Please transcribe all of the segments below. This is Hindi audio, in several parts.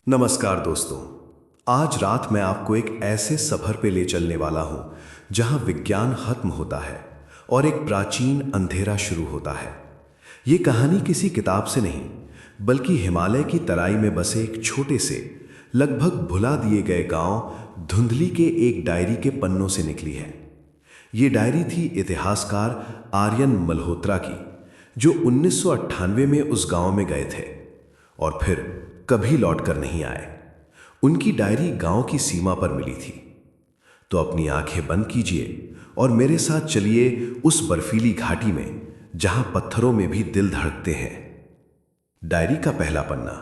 नमस्कार दोस्तों। आज रात मैं आपको एक ऐसे सफर पे ले चलने वाला हूं जहां विज्ञान खत्म होता है और एक प्राचीन अंधेरा शुरू होता है। ये कहानी किसी किताब से नहीं, बल्कि हिमालय की तराई में बसे एक छोटे से, लगभग भुला दिए गए गांव धुंधली के एक डायरी के पन्नों से निकली है। ये डायरी थी इतिहासकार आर्यन मल्होत्रा की, जो 1998 में उस गांव में गए थे और फिर कभी लौटकर नहीं आए। उनकी डायरी गांव की सीमा पर मिली थी। तो अपनी आंखें बंद कीजिए और मेरे साथ चलिए उस बर्फीली घाटी में जहां पत्थरों में भी दिल धड़कते हैं। डायरी का पहला पन्ना,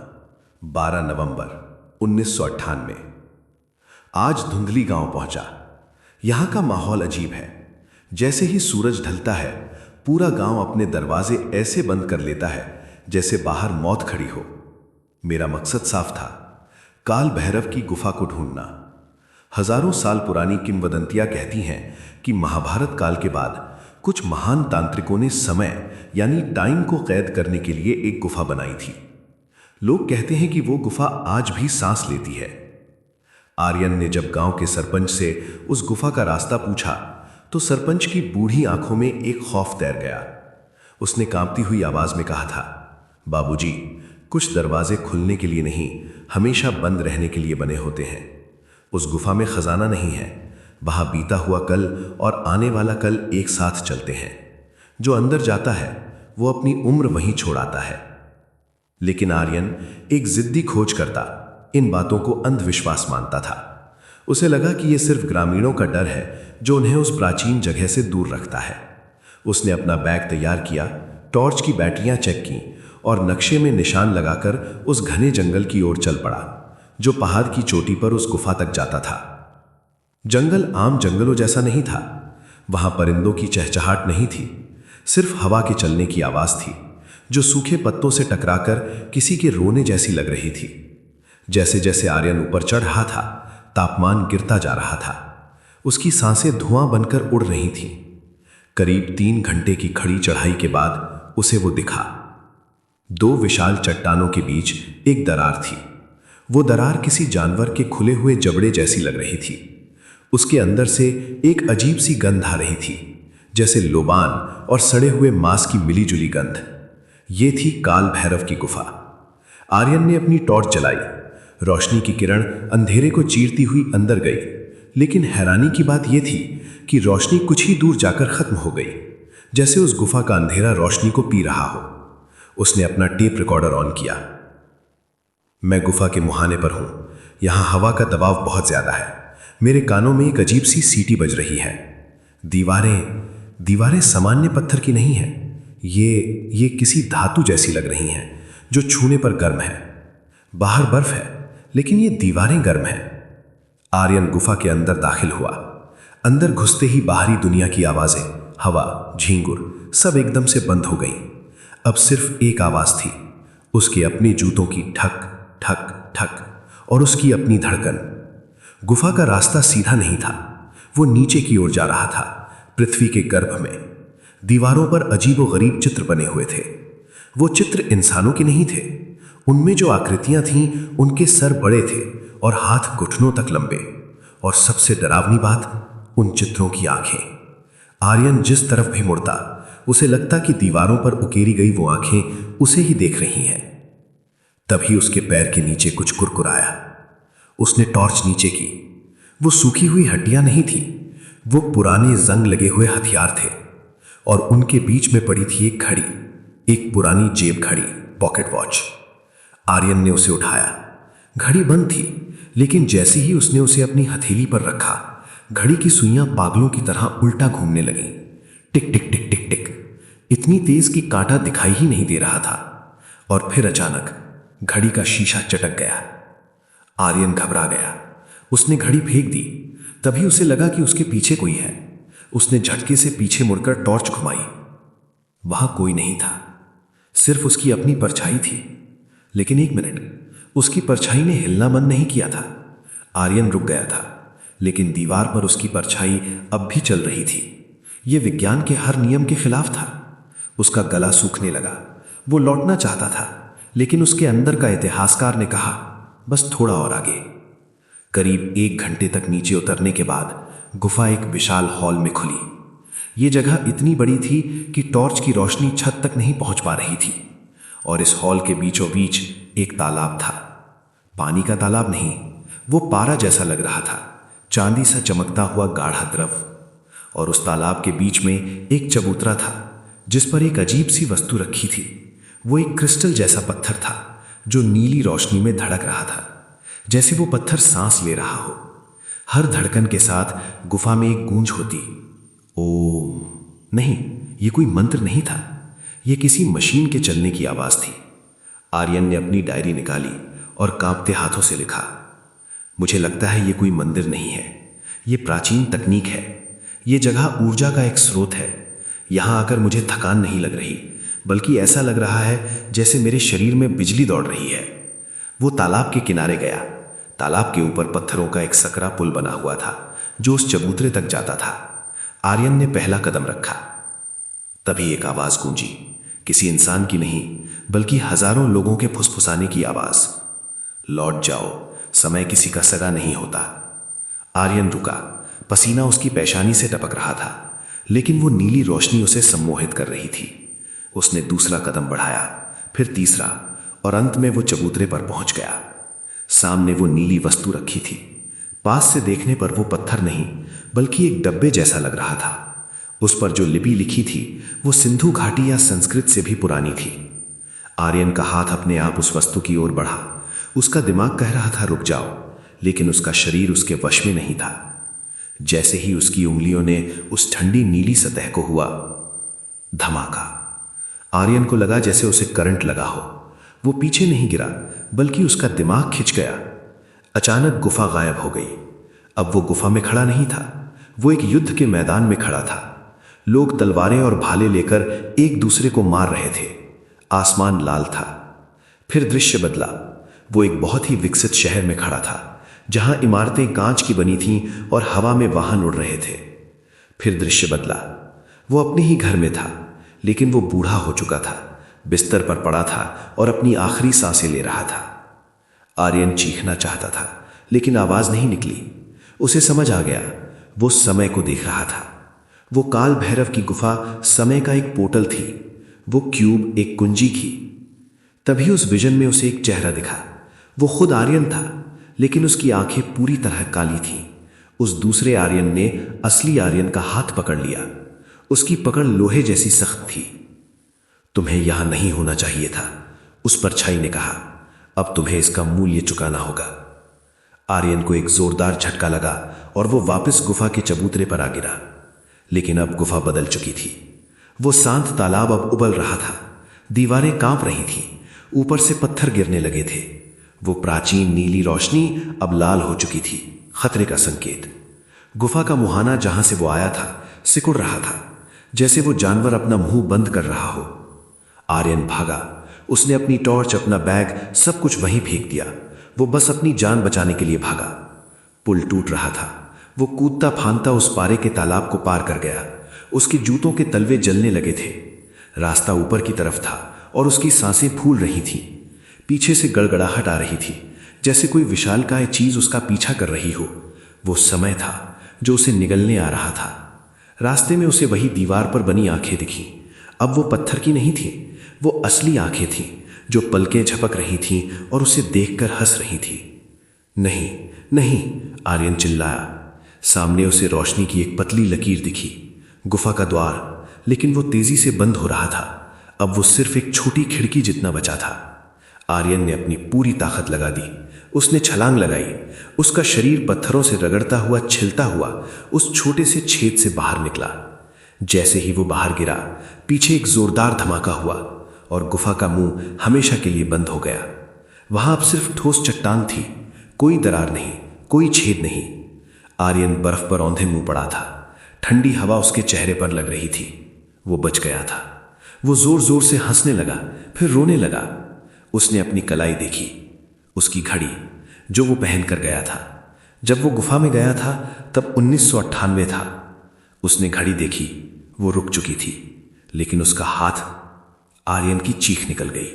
12 नवंबर 1998। आज धुंधली गांव पहुंचा। यहां का माहौल अजीब है। जैसे ही सूरज ढलता है, पूरा गांव अपने दरवाजे ऐसे बंद कर लेता है जैसे बाहर मौत खड़ी हो। मेरा मकसद साफ था, काल भैरव की गुफा को ढूंढना। हजारों साल पुरानी किंवदंतियां कहती हैं कि महाभारत काल के बाद कुछ महान तांत्रिकों ने समय यानी टाइम को कैद करने के लिए एक गुफा बनाई थी। लोग कहते हैं कि वो गुफा आज भी सांस लेती है। आर्यन ने जब गांव के सरपंच से उस गुफा का रास्ता पूछा तो सरपंच की बूढ़ी आंखों में एक खौफ तैर गया। उसने कांपती हुई आवाज में कहा था, बाबूजी, कुछ दरवाजे खुलने के लिए नहीं, हमेशा बंद रहने के लिए बने होते हैं। उस गुफा में खजाना नहीं है, वहां बीता हुआ कल और आने वाला कल एक साथ चलते हैं। जो अंदर जाता है वो अपनी उम्र वहीं छोड़ाता है। लेकिन आर्यन एक जिद्दी खोज करता इन बातों को अंधविश्वास मानता था। उसे लगा कि यह सिर्फ ग्रामीणों का डर है जो उन्हें उस प्राचीन जगह से दूर रखता है। उसने अपना बैग तैयार किया, टॉर्च की बैटरियां चेक की और नक्शे में निशान लगाकर उस घने जंगल की ओर चल पड़ा जो पहाड़ की चोटी पर उस गुफा तक जाता था। जंगल आम जंगलों जैसा नहीं था। वहां परिंदों की चहचहाट नहीं थी, सिर्फ हवा के चलने की आवाज थी जो सूखे पत्तों से टकराकर किसी के रोने जैसी लग रही थी। जैसे जैसे आर्यन ऊपर चढ़ रहा था, तापमान गिरता जा रहा था। उसकी सांसें धुआं बनकर उड़ रही थीं। करीब 3 घंटे की खड़ी चढ़ाई के बाद उसे वो दिखा। 2 विशाल चट्टानों के बीच एक दरार थी। वो दरार किसी जानवर के खुले हुए जबड़े जैसी लग रही थी। उसके अंदर से एक अजीब सी गंध आ रही थी, जैसे लोबान और सड़े हुए मांस की मिलीजुली गंध। ये थी काल भैरव की गुफा। आर्यन ने अपनी टॉर्च जलाई। रोशनी की किरण अंधेरे को चीरती हुई अंदर गई, लेकिन हैरानी की बात यह थी कि रोशनी कुछ ही दूर जाकर खत्म हो गई, जैसे उस गुफा का अंधेरा रोशनी को पी रहा हो। उसने अपना टेप रिकॉर्डर ऑन किया। मैं गुफा के मुहाने पर हूं। यहां हवा का दबाव बहुत ज्यादा है। मेरे कानों में एक अजीब सी सीटी बज रही है। दीवारें सामान्य पत्थर की नहीं है। ये किसी धातु जैसी लग रही हैं जो छूने पर गर्म है। बाहर बर्फ है, लेकिन ये दीवारें गर्म हैं। आर्यन गुफा के अंदर दाखिल हुआ। अंदर घुसते ही बाहरी दुनिया की आवाजें, हवा, झींगुर सब एकदम से बंद हो गईं। अब सिर्फ एक आवाज थी, उसके अपने जूतों की ठक ठक ठक और उसकी अपनी धड़कन। गुफा का रास्ता सीधा नहीं था, वो नीचे की ओर जा रहा था, पृथ्वी के गर्भ में। दीवारों पर अजीबोगरीब चित्र बने हुए थे। वो चित्र इंसानों के नहीं थे। उनमें जो आकृतियां थीं, उनके सर बड़े थे और हाथ घुटनों तक लंबे। और सबसे डरावनी बात, उन चित्रों की आंखें। आर्यन जिस तरफ भी मुड़ता, उसे लगता कि दीवारों पर उकेरी गई वो आंखें उसे ही देख रही हैं। तभी उसके पैर के नीचे कुछ कुरकुराया। उसने टॉर्च नीचे की। वो सूखी हुई हड्डियां नहीं थी, वो पुराने जंग लगे हुए हथियार थे। और उनके बीच में पड़ी थी एक घड़ी, एक पुरानी जेब घड़ी, पॉकेट वॉच। आर्यन ने उसे उठाया। घड़ी बंद थी, लेकिन जैसे ही उसने उसे अपनी हथेली पर रखा, घड़ी की सुइयां पागलों की तरह उल्टा घूमने लगीं। टिक टिक टिक टिक टिक, इतनी तेज कि कांटा दिखाई ही नहीं दे रहा था। और फिर अचानक घड़ी का शीशा चटक गया। आर्यन घबरा गया। उसने घड़ी फेंक दी। तभी उसे लगा कि उसके पीछे कोई है। उसने झटके से पीछे मुड़कर टॉर्च घुमाई। वहां कोई नहीं था, सिर्फ उसकी अपनी परछाई थी। लेकिन एक मिनट, उसकी परछाई ने हिलना बंद नहीं किया था। आर्यन रुक गया था, लेकिन दीवार पर उसकी परछाई अब भी चल रही थी। यह विज्ञान के हर नियम के खिलाफ था। उसका गला सूखने लगा। वो लौटना चाहता था, लेकिन उसके अंदर का इतिहासकार ने कहा, बस थोड़ा और आगे। करीब 1 घंटे तक नीचे उतरने के बाद गुफा एक विशाल हॉल में खुली। ये जगह इतनी बड़ी थी कि टॉर्च की रोशनी छत तक नहीं पहुंच पा रही थी, और इस हॉल के बीचों बीच एक तालाब था। पानी का तालाब नहीं, वो पारा जैसा लग रहा था, चांदी सा चमकता हुआ गाढ़ा द्रव। और उस तालाब के बीच में एक चबूतरा था जिस पर एक अजीब सी वस्तु रखी थी। वो एक क्रिस्टल जैसा पत्थर था जो नीली रोशनी में धड़क रहा था, जैसे वो पत्थर सांस ले रहा हो। हर धड़कन के साथ गुफा में एक गूंज होती। ओम। नहीं, ये कोई मंत्र नहीं था, ये किसी मशीन के चलने की आवाज थी। आर्यन ने अपनी डायरी निकाली और कांपते हाथों से लिखा, मुझे लगता है ये कोई मंदिर नहीं है, ये प्राचीन तकनीक है। ये जगह ऊर्जा का एक स्रोत है। यहां आकर मुझे थकान नहीं लग रही, बल्कि ऐसा लग रहा है जैसे मेरे शरीर में बिजली दौड़ रही है। वो तालाब के किनारे गया। तालाब के ऊपर पत्थरों का एक सकरा पुल बना हुआ था जो उस चबूतरे तक जाता था। आर्यन ने पहला कदम रखा। तभी एक आवाज गूंजी, किसी इंसान की नहीं, बल्कि हजारों लोगों के फुसफुसाने की आवाज। लौट जाओ, समय किसी का सगा नहीं होता। आर्यन रुका। पसीना उसकी पेशानी से टपक रहा था, लेकिन वो नीली रोशनी उसे सम्मोहित कर रही थी। उसने दूसरा कदम बढ़ाया, फिर तीसरा, और अंत में वो चबूतरे पर पहुंच गया। सामने वो नीली वस्तु रखी थी। पास से देखने पर वो पत्थर नहीं, बल्कि एक डब्बे जैसा लग रहा था। उस पर जो लिपि लिखी थी वो सिंधु घाटी या संस्कृत से भी पुरानी थी। आर्यन का हाथ अपने आप उस वस्तु की ओर बढ़ा। उसका दिमाग कह रहा था रुक जाओ, लेकिन उसका शरीर उसके वश में नहीं था। जैसे ही उसकी उंगलियों ने उस ठंडी नीली सतह को हुआ, धमाका। आर्यन को लगा जैसे उसे करंट लगा हो। वो पीछे नहीं गिरा, बल्कि उसका दिमाग खिंच गया। अचानक गुफा गायब हो गई। अब वो गुफा में खड़ा नहीं था, वो एक युद्ध के मैदान में खड़ा था। लोग तलवारें और भाले लेकर एक दूसरे को मार रहे थे। आसमान लाल था। फिर दृश्य बदला। वो एक बहुत ही विकसित शहर में खड़ा था, जहां इमारतें कांच की बनी थीं और हवा में वाहन उड़ रहे थे। फिर दृश्य बदला। वो अपने ही घर में था, लेकिन वो बूढ़ा हो चुका था, बिस्तर पर पड़ा था और अपनी आखिरी सांसें ले रहा था। आर्यन चीखना चाहता था, लेकिन आवाज नहीं निकली। उसे समझ आ गया, वो समय को देख रहा था। वो काल भैरव की गुफा समय का एक पोर्टल थी। वो क्यूब एक कुंजी थी। तभी उस विजन में उसे एक चेहरा दिखा। वो खुद आर्यन था, लेकिन उसकी आंखें पूरी तरह काली थीं। उस दूसरे आर्यन ने असली आर्यन का हाथ पकड़ लिया। उसकी पकड़ लोहे जैसी सख्त थी। तुम्हें यहां नहीं होना चाहिए था, उस परछाई ने कहा। अब तुम्हें इसका मूल्य चुकाना होगा। आर्यन को एक जोरदार झटका लगा और वो वापस गुफा के चबूतरे पर आ गिरा। लेकिन अब गुफा बदल चुकी थी। वो शांत तालाब अब उबल रहा था। दीवारें कांप रही थीं, ऊपर से पत्थर गिरने लगे थे। वो प्राचीन नीली रोशनी अब लाल हो चुकी थी, खतरे का संकेत। गुफा का मुहाना जहां से वो आया था सिकुड़ रहा था, जैसे वो जानवर अपना मुंह बंद कर रहा हो। आर्यन भागा। उसने अपनी टॉर्च, अपना बैग, सब कुछ वहीं फेंक दिया। वो बस अपनी जान बचाने के लिए भागा। पुल टूट रहा था। वो कूदता फांदता उस पारे के तालाब को पार कर गया। उसके जूतों के तलवे जलने लगे थे। रास्ता ऊपर की तरफ था और उसकी सांसें फूल रही थीं। पीछे से गड़गड़ाहट आ रही थी, जैसे कोई विशालकाय चीज उसका पीछा कर रही हो। वो समय था जो उसे निगलने आ रहा था। रास्ते में उसे वही दीवार पर बनी आंखें दिखीं। अब वो पत्थर की नहीं थी, वो असली आंखें थीं जो पलकें झपक रही थीं और उसे देखकर हंस रही थी। नहीं, नहीं, आर्यन चिल्लाया। सामने उसे रोशनी की एक पतली लकीर दिखी, गुफा का द्वार, लेकिन वो तेजी से बंद हो रहा था। अब वो सिर्फ एक छोटी खिड़की जितना बचा था। आर्यन ने अपनी पूरी ताकत लगा दी। उसने छलांग लगाई। उसका शरीर पत्थरों से रगड़ता हुआ, छिलता हुआ उस छोटे से छेद से बाहर निकला। जैसे ही वो बाहर गिरा, पीछे एक जोरदार धमाका हुआ और गुफा का मुंह हमेशा के लिए बंद हो गया। वहां अब सिर्फ ठोस चट्टान थी, कोई दरार नहीं, कोई छेद नहीं। आर्यन बर्फ पर औंधे मुंह पड़ा था। ठंडी हवा उसके चेहरे पर लग रही थी। वो बच गया था। वो जोर जोर से हंसने लगा, फिर रोने लगा। उसने अपनी कलाई देखी, उसकी घड़ी जो वो पहन कर गया था। जब वो गुफा में गया था तब 1998 था। उसने घड़ी देखी, वो रुक चुकी थी, लेकिन उसका हाथ। आर्यन की चीख निकल गई।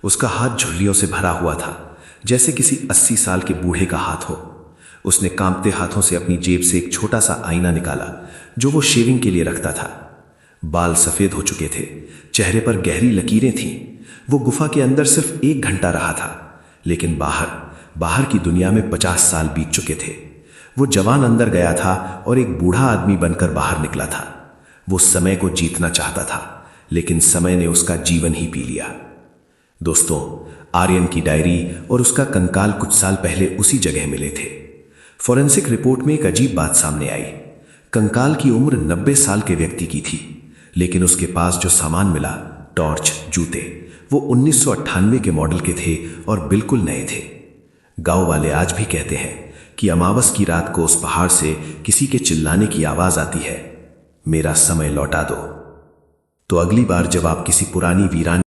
उसका हाथ झुर्रियों से भरा हुआ था, जैसे किसी 80 साल के बूढ़े का हाथ हो। उसने कांपते हाथों से अपनी जेब से एक छोटा सा आईना निकाला जो वो शेविंग के लिए रखता था। बाल सफेद हो चुके थे, चेहरे पर गहरी लकीरें थीं। वो गुफा के अंदर सिर्फ 1 घंटा रहा था, लेकिन बाहर की दुनिया में 50 साल बीत चुके थे। वो जवान अंदर गया था और एक बूढ़ा आदमी बनकर बाहर निकला था। वो समय को जीतना चाहता था, लेकिन समय ने उसका जीवन ही पी लिया। दोस्तों, आर्यन की डायरी और उसका कंकाल कुछ साल पहले उसी जगह मिले थे। फॉरेंसिक रिपोर्ट में एक अजीब बात सामने आई। कंकाल की उम्र 90 साल के व्यक्ति की थी, लेकिन उसके पास जो सामान मिला, टॉर्च, जूते, वो 1998 के मॉडल के थे और बिल्कुल नए थे। गांव वाले आज भी कहते हैं कि अमावस की रात को उस पहाड़ से किसी के चिल्लाने की आवाज आती है, मेरा समय लौटा दो। तो अगली बार जब आप किसी पुरानी वीरान